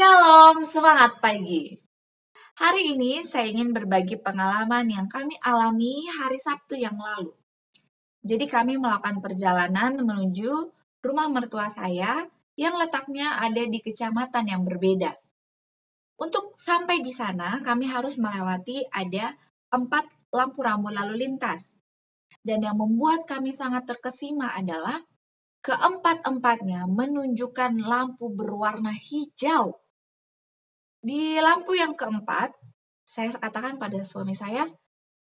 Shalom, semangat pagi. Hari ini saya ingin berbagi pengalaman yang kami alami hari Sabtu yang lalu. Jadi kami melakukan perjalanan menuju rumah mertua saya yang letaknya ada di kecamatan yang berbeda. Untuk sampai di sana, kami harus melewati ada 4 lampu rambu lalu lintas. Dan yang membuat kami sangat terkesima adalah keempat-empatnya menunjukkan lampu berwarna hijau. Di lampu yang keempat, saya katakan pada suami saya,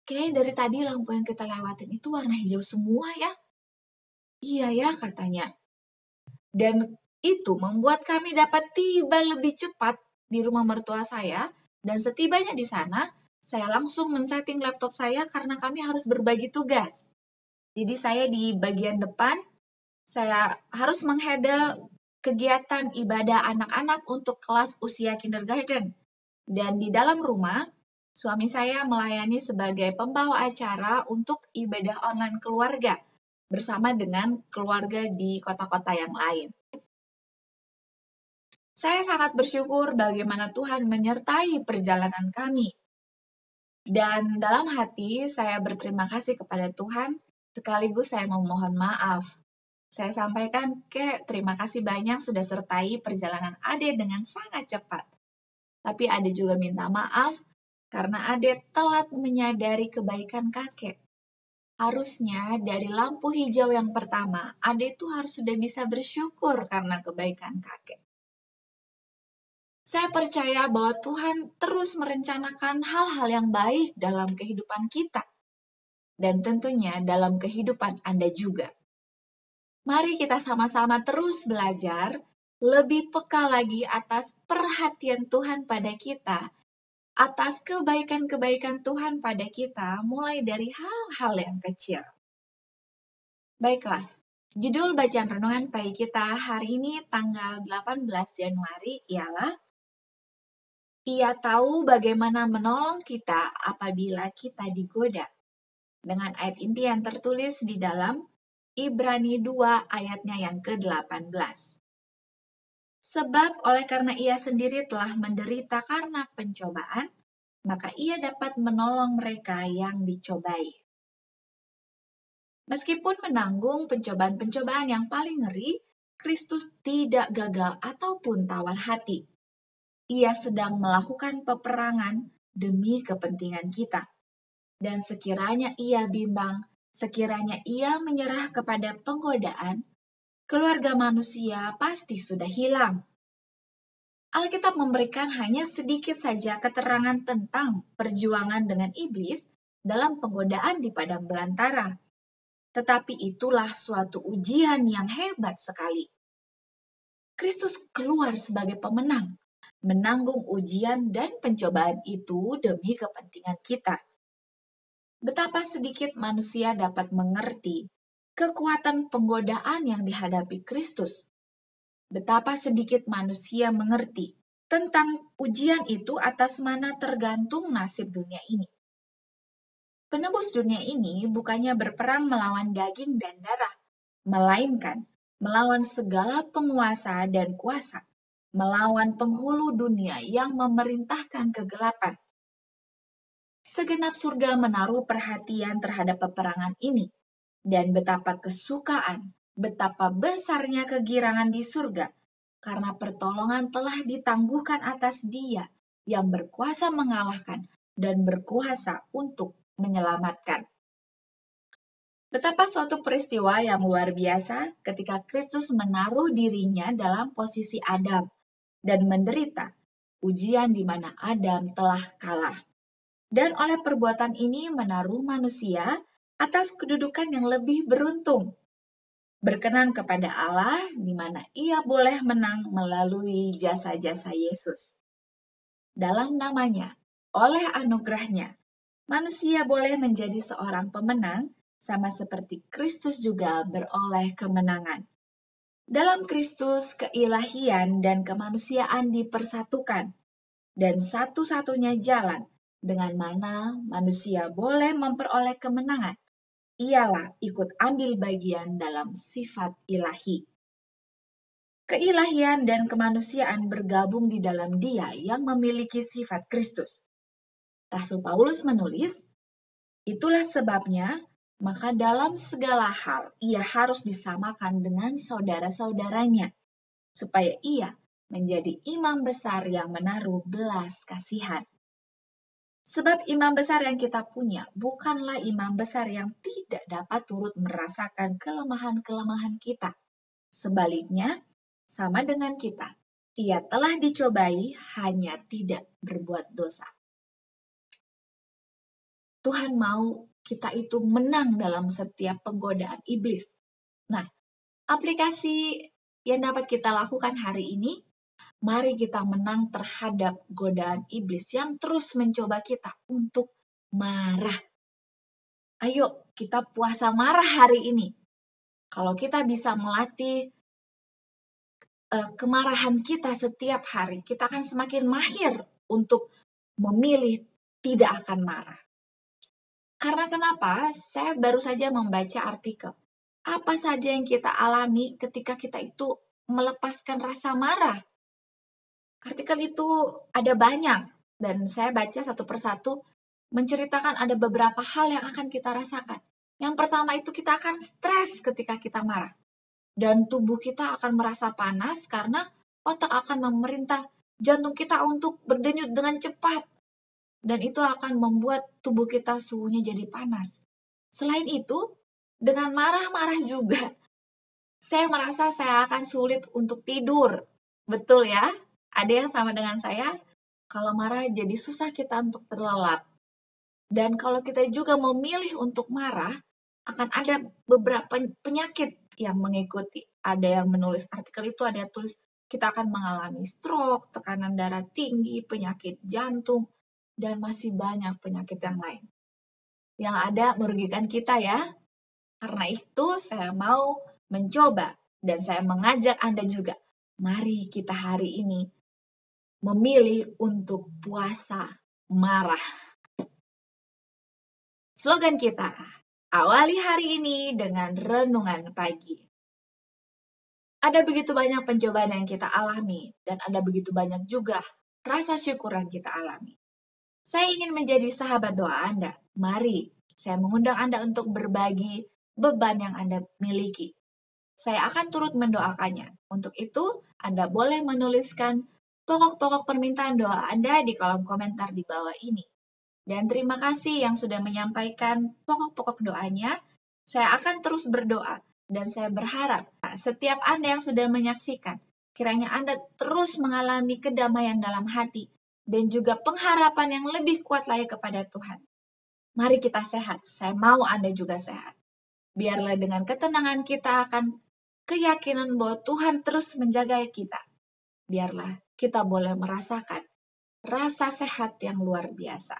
kayaknya dari tadi lampu yang kita lewatin itu warna hijau semua ya. Iya ya, katanya. Dan itu membuat kami dapat tiba lebih cepat di rumah mertua saya, dan setibanya di sana, saya langsung men-setting laptop saya karena kami harus berbagi tugas. Jadi saya di bagian depan, saya harus menghandle kegiatan ibadah anak-anak untuk kelas usia kindergarten. Dan di dalam rumah, suami saya melayani sebagai pembawa acara untuk ibadah online keluarga bersama dengan keluarga di kota-kota yang lain. Saya sangat bersyukur bagaimana Tuhan menyertai perjalanan kami. Dan dalam hati saya berterima kasih kepada Tuhan, sekaligus saya memohon maaf. Saya sampaikan, terima kasih banyak sudah sertai perjalanan Ade dengan sangat cepat. Tapi Ade juga minta maaf karena Ade telat menyadari kebaikan kakek. Harusnya dari lampu hijau yang pertama, Ade itu harus sudah bisa bersyukur karena kebaikan kakek. Saya percaya bahwa Tuhan terus merencanakan hal-hal yang baik dalam kehidupan kita. Dan tentunya dalam kehidupan Anda juga. Mari kita sama-sama terus belajar, lebih peka lagi atas perhatian Tuhan pada kita, atas kebaikan-kebaikan Tuhan pada kita, mulai dari hal-hal yang kecil. Baiklah, judul bacaan renungan pagi kita hari ini tanggal 18 Januari ialah Ia tahu bagaimana menolong kita apabila kita digoda. Dengan ayat inti yang tertulis di dalam Ibrani 2 ayatnya yang ke-18. Sebab oleh karena ia sendiri telah menderita karena pencobaan, maka ia dapat menolong mereka yang dicobai. Meskipun menanggung pencobaan-pencobaan yang paling ngeri, Kristus tidak gagal ataupun tawar hati. Ia sedang melakukan peperangan demi kepentingan kita. Dan sekiranya ia bimbang, sekiranya ia menyerah kepada penggodaan, keluarga manusia pasti sudah hilang. Alkitab memberikan hanya sedikit saja keterangan tentang perjuangan dengan iblis dalam penggodaan di padang belantara. Tetapi itulah suatu ujian yang hebat sekali. Kristus keluar sebagai pemenang, menanggung ujian dan pencobaan itu demi kepentingan kita. Betapa sedikit manusia dapat mengerti kekuatan penggodaan yang dihadapi Kristus. Betapa sedikit manusia mengerti tentang ujian itu atas mana tergantung nasib dunia ini. Penebus dunia ini bukannya berperang melawan daging dan darah, melainkan melawan segala penguasa dan kuasa, melawan penghulu dunia yang memerintahkan kegelapan. Segenap surga menaruh perhatian terhadap peperangan ini, dan betapa kesukaan, betapa besarnya kegirangan di surga, karena pertolongan telah ditangguhkan atas Dia yang berkuasa mengalahkan dan berkuasa untuk menyelamatkan. Betapa suatu peristiwa yang luar biasa ketika Kristus menaruh dirinya dalam posisi Adam dan menderita ujian di mana Adam telah kalah. Dan oleh perbuatan ini menaruh manusia atas kedudukan yang lebih beruntung, berkenan kepada Allah di mana ia boleh menang melalui jasa-jasa Yesus. Dalam namanya, oleh anugerahnya, manusia boleh menjadi seorang pemenang sama seperti Kristus juga beroleh kemenangan. Dalam Kristus, keilahian dan kemanusiaan dipersatukan, dan satu-satunya jalan dengan mana manusia boleh memperoleh kemenangan ialah ikut ambil bagian dalam sifat ilahi. Keilahian dan kemanusiaan bergabung di dalam Dia yang memiliki sifat Kristus. Rasul Paulus menulis, itulah sebabnya, maka dalam segala hal ia harus disamakan dengan saudara-saudaranya, supaya ia menjadi imam besar yang menaruh belas kasihan. Sebab imam besar yang kita punya bukanlah imam besar yang tidak dapat turut merasakan kelemahan-kelemahan kita. Sebaliknya, sama dengan kita, ia telah dicobai hanya tidak berbuat dosa. Tuhan mau kita itu menang dalam setiap penggodaan iblis. Nah, aplikasi yang dapat kita lakukan hari ini, mari kita menang terhadap godaan iblis yang terus mencoba kita untuk marah. Ayo, kita puasa marah hari ini. Kalau kita bisa melatih kemarahan kita setiap hari, kita akan semakin mahir untuk memilih tidak akan marah. Karena kenapa? Saya baru saja membaca artikel. Apa saja yang kita alami ketika kita itu melepaskan rasa marah? Artikel itu ada banyak, dan saya baca satu persatu menceritakan ada beberapa hal yang akan kita rasakan. Yang pertama itu kita akan stres ketika kita marah. Dan tubuh kita akan merasa panas karena otak akan memerintah jantung kita untuk berdenyut dengan cepat. Dan itu akan membuat tubuh kita suhunya jadi panas. Selain itu, dengan marah-marah juga, saya merasa saya akan sulit untuk tidur. Betul ya? Ada yang sama dengan saya? Kalau marah jadi susah kita untuk terlelap. Dan kalau kita juga memilih untuk marah, akan ada beberapa penyakit yang mengikuti. Ada yang menulis artikel itu, ada yang tulis kita akan mengalami stroke, tekanan darah tinggi, penyakit jantung, dan masih banyak penyakit yang lain. Yang ada merugikan kita ya. Karena itu saya mau mencoba dan saya mengajak Anda juga. Mari kita hari ini memilih untuk puasa marah. Slogan kita, awali hari ini dengan renungan pagi. Ada begitu banyak pencobaan yang kita alami dan ada begitu banyak juga rasa syukur yang kita alami. Saya ingin menjadi sahabat doa Anda. Mari, saya mengundang Anda untuk berbagi beban yang Anda miliki. Saya akan turut mendoakannya. Untuk itu, Anda boleh menuliskan pokok-pokok permintaan doa Anda di kolom komentar di bawah ini. Dan terima kasih yang sudah menyampaikan pokok-pokok doanya. Saya akan terus berdoa dan saya berharap setiap Anda yang sudah menyaksikan, kiranya Anda terus mengalami kedamaian dalam hati dan juga pengharapan yang lebih kuat lagi kepada Tuhan. Mari kita sehat. Saya mau Anda juga sehat. Biarlah dengan ketenangan kita akan keyakinan bahwa Tuhan terus menjaga kita. Biarlah kita boleh merasakan rasa sehat yang luar biasa.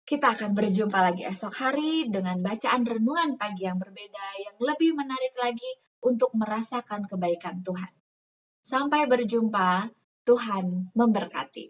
Kita akan berjumpa lagi esok hari dengan bacaan renungan pagi yang berbeda yang lebih menarik lagi untuk merasakan kebaikan Tuhan. Sampai berjumpa, Tuhan memberkati.